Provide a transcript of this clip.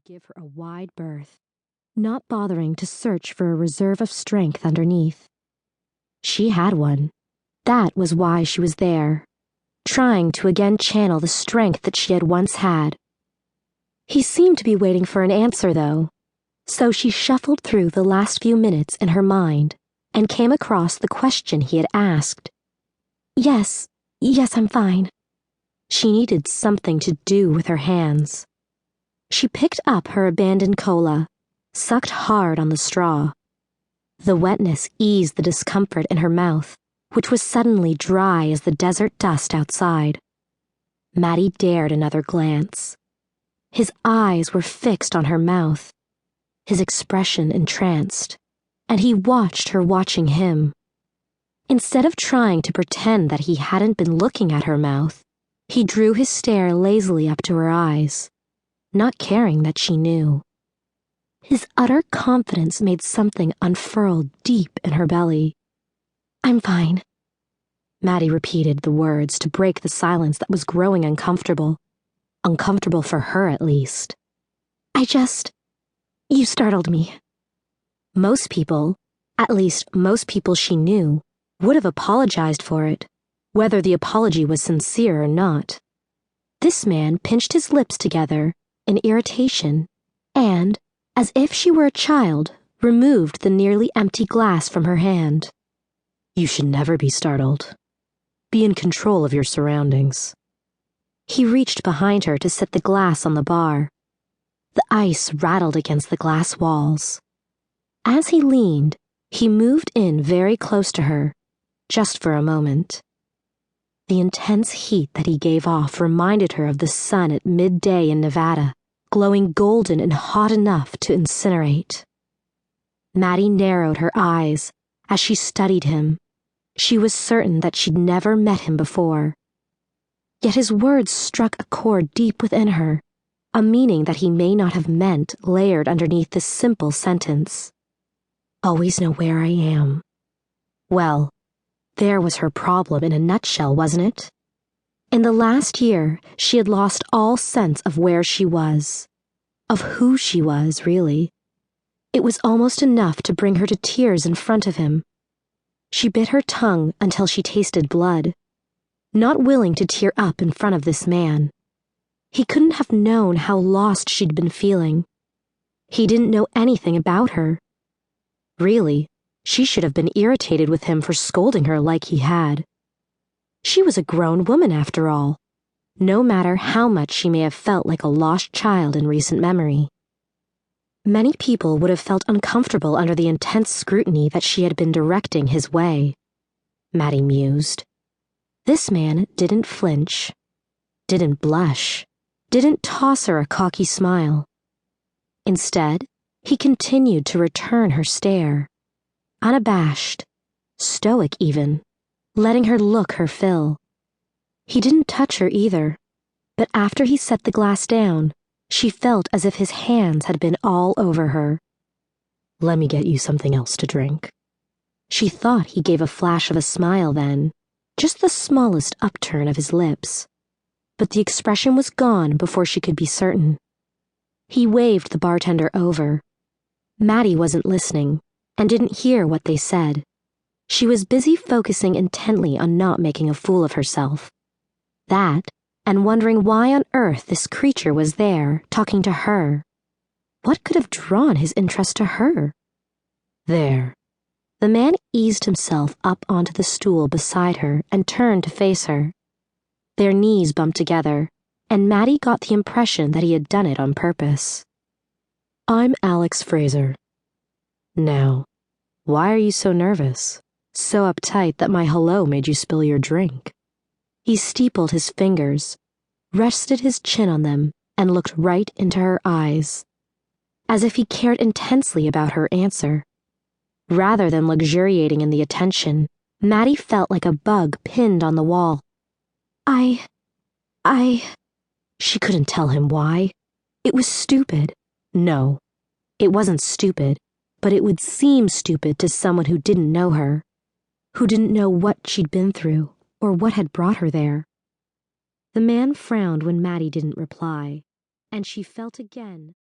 would give her a wide berth, not bothering to search for a reserve of strength underneath. She had one. That was why she was there, trying to again channel the strength that she had once had. He seemed to be waiting for an answer, though, so she shuffled through the last few minutes in her mind and came across the question he had asked. Yes, I'm fine. She needed something to do with her hands. She picked up her abandoned cola, sucked hard on the straw. The wetness eased the discomfort in her mouth, which was suddenly dry as the desert dust outside. Maddie dared another glance. His eyes were fixed on her mouth, his expression entranced, and he watched her watching him. Instead of trying to pretend that he hadn't been looking at her mouth, he drew his stare lazily up to her eyes, not caring that she knew. His utter confidence made something unfurl deep in her belly. I'm fine. Maddie repeated the words to break the silence that was growing uncomfortable. Uncomfortable for her, at least. You startled me. Most people, at least most people she knew, would have apologized for it, whether the apology was sincere or not. This man pinched his lips together in irritation and, as if she were a child, removed the nearly empty glass from her hand. You should never be startled. Be in control of your surroundings. He reached behind her to set the glass on the bar. The ice rattled against the glass walls. As he leaned, he moved in very close to her, just for a moment. The intense heat that he gave off reminded her of the sun at midday in Nevada, glowing golden and hot enough to incinerate. Maddie narrowed her eyes as she studied him. She was certain that she'd never met him before. Yet his words struck a chord deep within her, a meaning that he may not have meant layered underneath this simple sentence. Always know where I am. Well, there was her problem in a nutshell, wasn't it? In the last year, she had lost all sense of where she was, of who she was, really. It was almost enough to bring her to tears in front of him. She bit her tongue until she tasted blood, not willing to tear up in front of this man. He couldn't have known how lost she'd been feeling. He didn't know anything about her. Really, she should have been irritated with him for scolding her like he had. She was a grown woman after all, no matter how much she may have felt like a lost child in recent memory. Many people would have felt uncomfortable under the intense scrutiny that she had been directing his way, Maddie mused. This man didn't flinch, didn't blush, didn't toss her a cocky smile. Instead, he continued to return her stare, unabashed, stoic even, letting her look her fill. He didn't touch her either, but after he set the glass down, she felt as if his hands had been all over her. Let me get you something else to drink. She thought he gave a flash of a smile then, just the smallest upturn of his lips. But the expression was gone before she could be certain. He waved the bartender over. Maddie wasn't listening and didn't hear what they said. She was busy focusing intently on not making a fool of herself. That, and wondering why on earth this creature was there, talking to her. What could have drawn his interest to her? There. The man eased himself up onto the stool beside her and turned to face her. Their knees bumped together, and Maddie got the impression that he had done it on purpose. I'm Alex Fraser. Now, why are you so nervous? So uptight that my hello made you spill your drink? He steepled his fingers, rested his chin on them, and looked right into her eyes, as if he cared intensely about her answer. Rather than luxuriating in the attention, Maddie felt like a bug pinned on the wall. She couldn't tell him why. It was stupid. No, it wasn't stupid, but it would seem stupid to someone who didn't know her, who didn't know what she'd been through or what had brought her there. The man frowned when Maddie didn't reply, and she felt again